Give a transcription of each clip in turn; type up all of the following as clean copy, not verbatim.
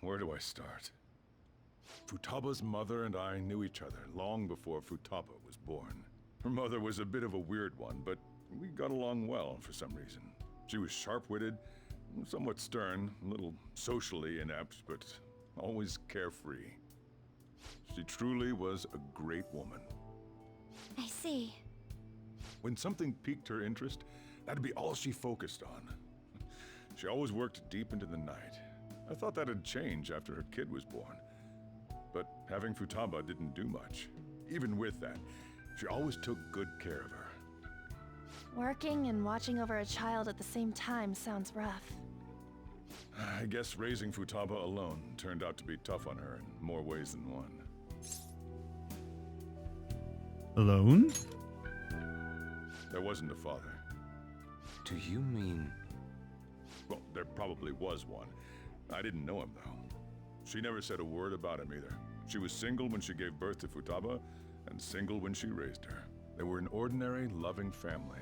where do I start? Futaba's mother and I knew each other long before Futaba was born. Her mother was a bit of a weird one, but we got along well for some reason. She was sharp-witted, somewhat stern, a little socially inept, but always carefree. She truly was a great woman. I see. When something piqued her interest, that'd be all she focused on. She always worked deep into the night. I thought that'd change after her kid was born. But having Futaba didn't do much. Even with that, she always took good care of her. Working and watching over a child at the same time sounds rough. I guess raising Futaba alone turned out to be tough on her in more ways than one. Alone? There wasn't a father. Do you mean... Well, there probably was one. I didn't know him, though. She never said a word about him either. She was single when she gave birth to Futaba, and single when she raised her. They were an ordinary, loving family.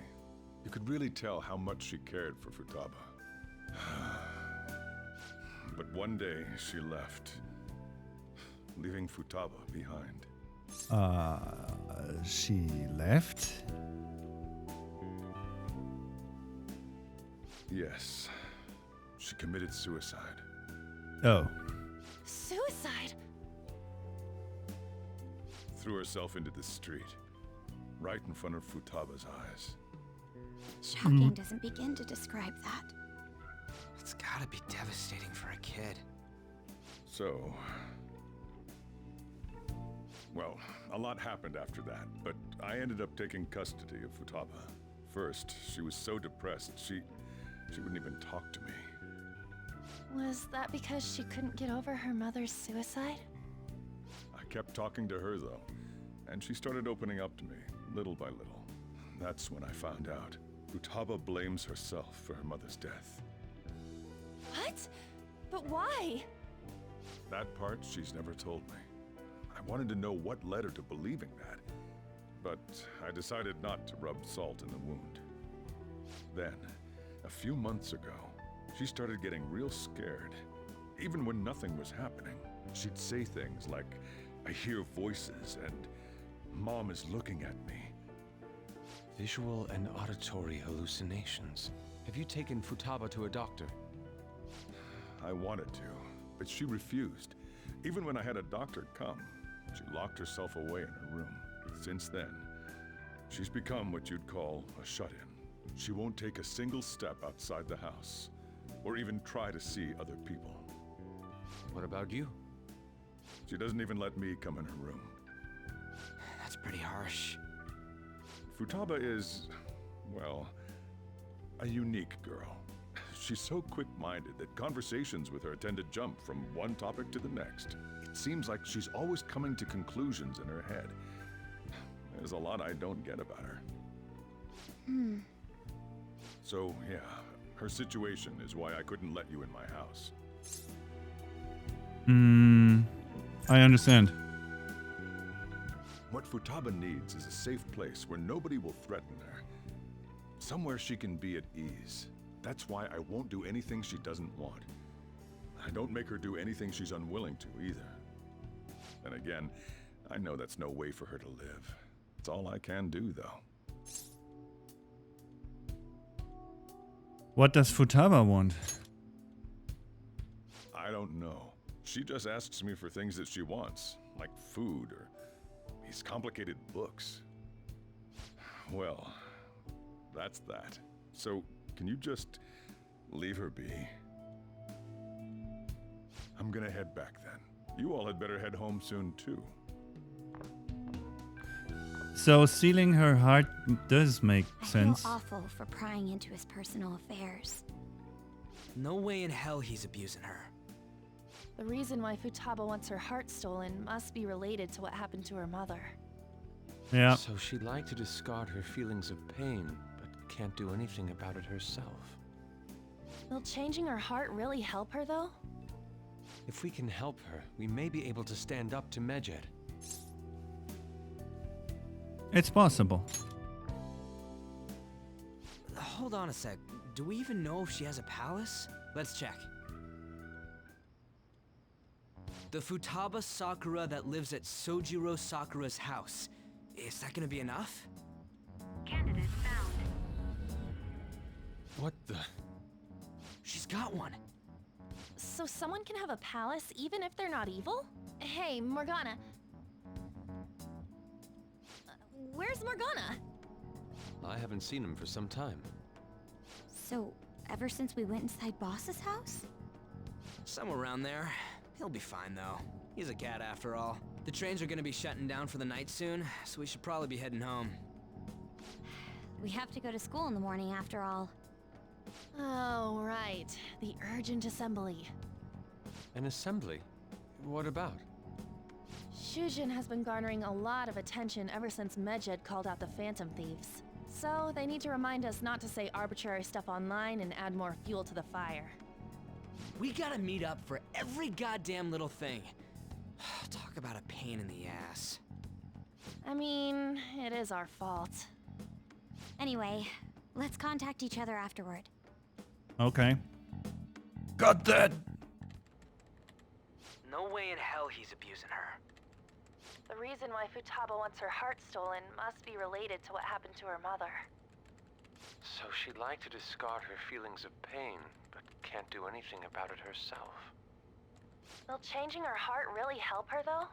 You could really tell how much she cared for Futaba. But one day, she left, leaving Futaba behind. She left? Yes. She committed suicide. Oh. Suicide? Threw herself into the street, right in front of Futaba's eyes. Shocking doesn't begin to describe that. It's gotta be devastating for a kid. So... Well, a lot happened after that, but I ended up taking custody of Futaba. First, she was so depressed, she wouldn't even talk to me. Was that because she couldn't get over her mother's suicide? I kept talking to her, though, and she started opening up to me, little by little. That's when I found out. Futaba blames herself for her mother's death. What? But why? That part she's never told me. I wanted to know what led her to believing that, but I decided not to rub salt in the wound. Then, a few months ago, she started getting real scared. Even when nothing was happening, she'd say things like, "I hear voices," and "Mom is looking at me." Visual and auditory hallucinations. Have you taken Futaba to a doctor? I wanted to, but she refused. Even when I had a doctor come, she locked herself away in her room. Since then, she's become what you'd call a shut-in. She won't take a single step outside the house, or even try to see other people. What about you? She doesn't even let me come in her room. That's pretty harsh. Futaba is, well, a unique girl. She's so quick-minded that conversations with her tend to jump from one topic to the next. It seems like she's always coming to conclusions in her head. There's a lot I don't get about her. So, yeah, her situation is why I couldn't let you in my house. I understand. What Futaba needs is a safe place where nobody will threaten her. Somewhere she can be at ease. That's why I won't do anything she doesn't want. I don't make her do anything she's unwilling to either. And again, I know that's no way for her to live. It's all I can do, though. What does Futaba want? I don't know. She just asks me for things that she wants, like food or these complicated books. Well, that's that. So, can you just leave her be? I'm gonna head back then. You all had better head home soon, too. So stealing her heart does make sense. I feel awful for prying into his personal affairs. No way in hell he's abusing her. The reason why Futaba wants her heart stolen must be related to what happened to her mother. Yeah. So she'd like to discard her feelings of pain, but can't do anything about it herself. Will changing her heart really help her, though? If we can help her, we may be able to stand up to Medjed. It's possible. Hold on a sec. Do we even know if she has a palace? Let's check. The Futaba Sakura that lives at Sojiro Sakura's house. Is that gonna be enough? Candidate found. What the? She's got one. So someone can have a palace even if they're not evil? Hey, Morgana. Where's Morgana? I haven't seen him for some time. So, ever since we went inside Boss's house? Somewhere around there. He'll be fine though. He's a cat after all. The trains are gonna be shutting down for the night soon, so we should probably be heading home. We have to go to school in the morning after all. Oh, right. The urgent assembly. An assembly? What about? Shujin has been garnering a lot of attention ever since Medjed called out the Phantom Thieves. So they need to remind us not to say arbitrary stuff online and add more fuel to the fire. We gotta meet up for every goddamn little thing. Talk about a pain in the ass. I mean, it is our fault. Anyway, let's contact each other afterward. Okay. Got that. No way in hell he's abusing her. The reason why Futaba wants her heart stolen must be related to what happened to her mother. So she'd like to discard her feelings of pain, but can't do anything about it herself. Will changing her heart really help her, though?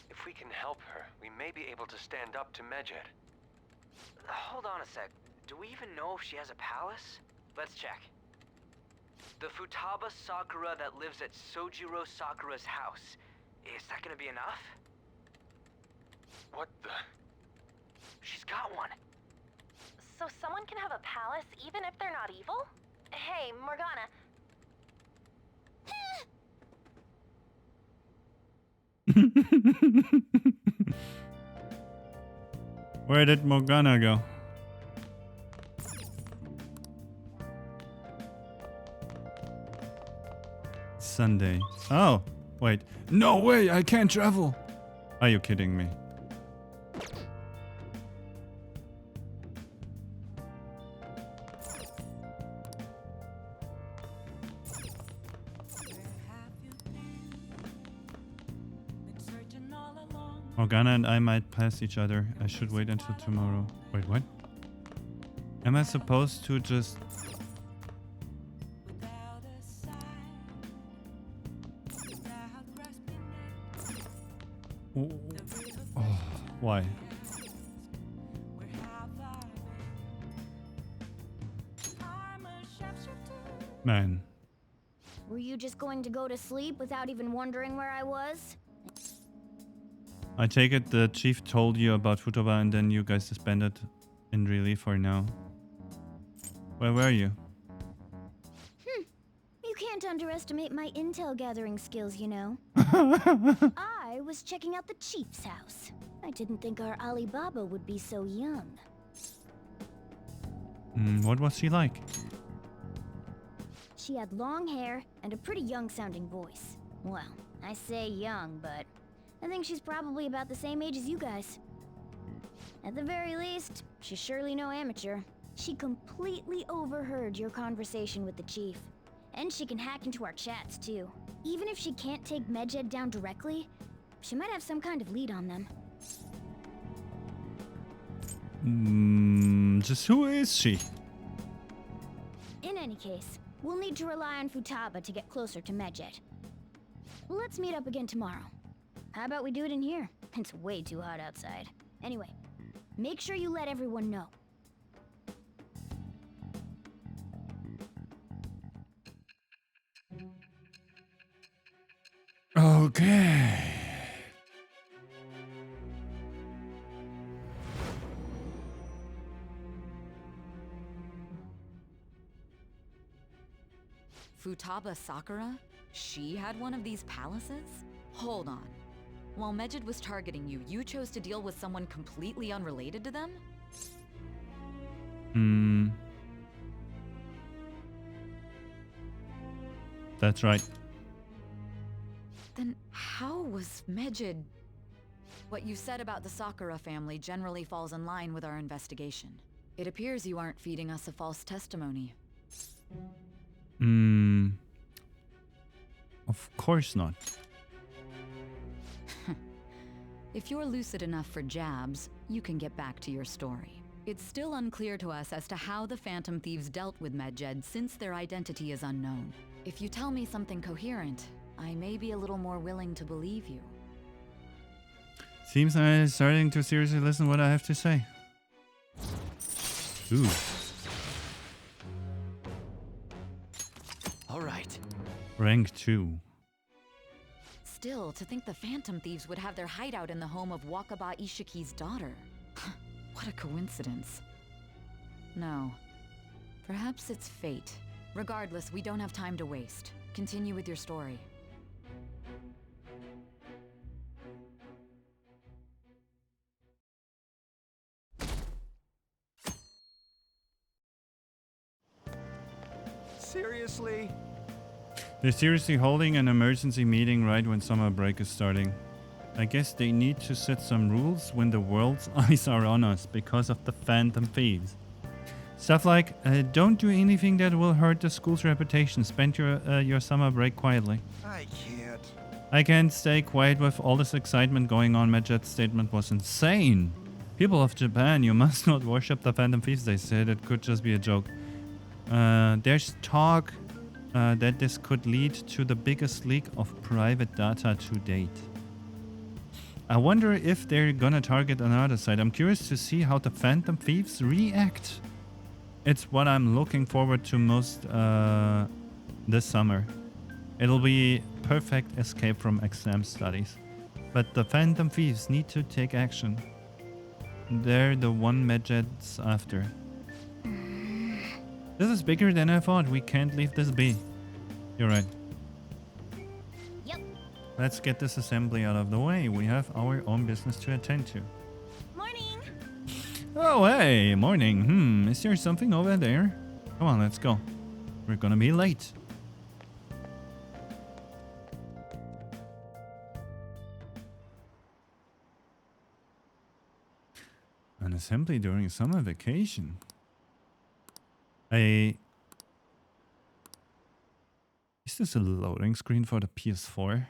If we can help her, we may be able to stand up to Medjed. Hold on a sec. Do we even know if she has a palace? Let's check. The Futaba Sakura that lives at Sojiro Sakura's house. Is that gonna be enough? What the? She's got one. So someone can have a palace even if they're not evil? Hey, Morgana. Where did Morgana go? Sunday. Oh, wait. No way, I can't travel. Are you kidding me? Morgana and I might pass each other. I should wait until tomorrow. Wait, what? Am I supposed to just... Oh, why? Man. Were you just going to go to sleep without even wondering where I was? I take it the chief told you about Futaba and then you guys disbanded in relief for now. Where were you? You can't underestimate my intel gathering skills, you know. I was checking out the chief's house. I didn't think our Alibaba would be so young. What was she like? She had long hair and a pretty young-sounding voice. Well, I say young, but I think she's probably about the same age as you guys. At the very least, she's surely no amateur. She completely overheard your conversation with the chief. And she can hack into our chats, too. Even if she can't take Medjed down directly, she might have some kind of lead on them. Just who is she? In any case, we'll need to rely on Futaba to get closer to Medjed. Let's meet up again tomorrow. How about we do it in here? It's way too hot outside. Anyway, make sure you let everyone know. Okay. Futaba Sakura? She had one of these palaces? Hold on. While Medjed was targeting you, you chose to deal with someone completely unrelated to them? That's right. Then how was Medjed... What you said about the Sakura family generally falls in line with our investigation. It appears you aren't feeding us a false testimony. Of course not. If you're lucid enough for jabs, you can get back to your story. It's still unclear to us as to how the Phantom Thieves dealt with Medjed since their identity is unknown. If you tell me something coherent, I may be a little more willing to believe you. Seems I'm starting to seriously listen to what I have to say. Ooh. All right. Rank 2. Still, to think the Phantom Thieves would have their hideout in the home of Wakaba Ishiki's daughter. What a coincidence. No. Perhaps it's fate. Regardless, we don't have time to waste. Continue with your story. Seriously? They're seriously holding an emergency meeting right when summer break is starting. I guess they need to set some rules when the world's eyes are on us because of the Phantom Thieves. Stuff like, don't do anything that will hurt the school's reputation. Spend your summer break quietly. I can't. I can't stay quiet with all this excitement going on. Medjed's statement was insane. People of Japan, you must not worship the Phantom Thieves, they said. It could just be a joke. There's talk that this could lead to the biggest leak of private data to date. I wonder if they're gonna target another site. I'm curious to see how the Phantom Thieves react. It's what I'm looking forward to most this summer. It'll be perfect escape from exam studies. But the Phantom Thieves need to take action. They're the one Medjed's after. This is bigger than I thought. We can't leave this be. You're right. Yep. Let's get this assembly out of the way. We have our own business to attend to. Morning! Oh, hey, morning. Is there something over there? Come on, let's go. We're gonna be late. An assembly during summer vacation. Is this a loading screen for the PS4?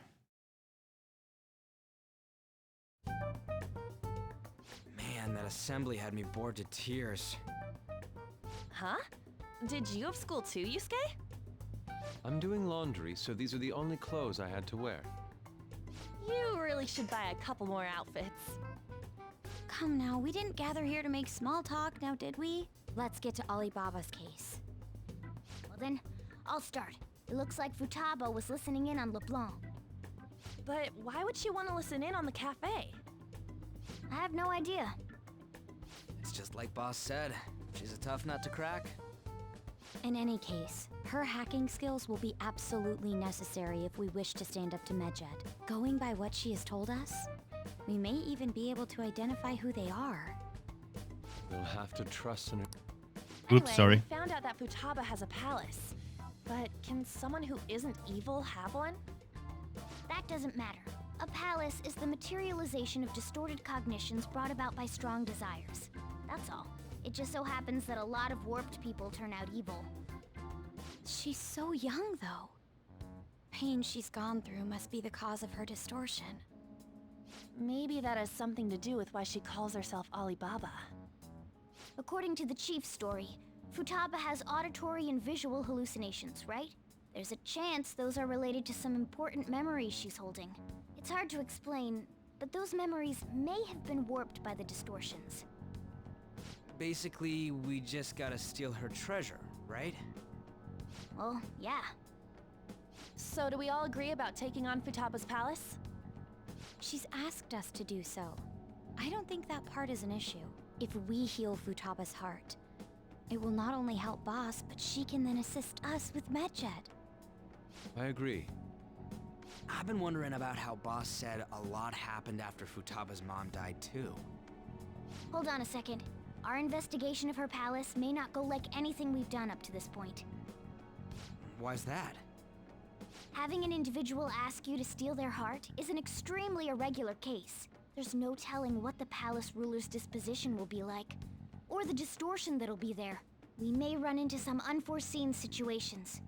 Man, that assembly had me bored to tears. Huh? Did you have school too, Yusuke? I'm doing laundry, so these are the only clothes I had to wear. You really should buy a couple more outfits. Come now, we didn't gather here to make small talk, now did we? Let's get to Alibaba's case. Well then, I'll start. It looks like Futaba was listening in on LeBlanc. But why would she want to listen in on the cafe? I have no idea. It's just like Boss said. She's a tough nut to crack. In any case, her hacking skills will be absolutely necessary if we wish to stand up to Medjed. Going by what she has told us, we may even be able to identify who they are. We'll have to trust in her. Oops, sorry. We found out that Futaba has a palace. But can someone who isn't evil have one? That doesn't matter. A palace is the materialization of distorted cognitions brought about by strong desires. That's all. It just so happens that a lot of warped people turn out evil. She's so young, though. Pain she's gone through must be the cause of her distortion. Maybe that has something to do with why she calls herself Alibaba. According to the chief's story, Futaba has auditory and visual hallucinations, right? There's a chance those are related to some important memories she's holding. It's hard to explain, but those memories may have been warped by the distortions. Basically, we just gotta steal her treasure, right? Well, yeah. So do we all agree about taking on Futaba's palace? She's asked us to do so. I don't think that part is an issue. If we heal Futaba's heart, it will not only help Boss, but she can then assist us with Medjed. I agree. I've been wondering about how Boss said a lot happened after Futaba's mom died too. Hold on a second. Our investigation of her palace may not go like anything we've done up to this point. Why's that? Having an individual ask you to steal their heart is an extremely irregular case. There's no telling what the palace ruler's disposition will be like, or the distortion that'll be there. We may run into some unforeseen situations.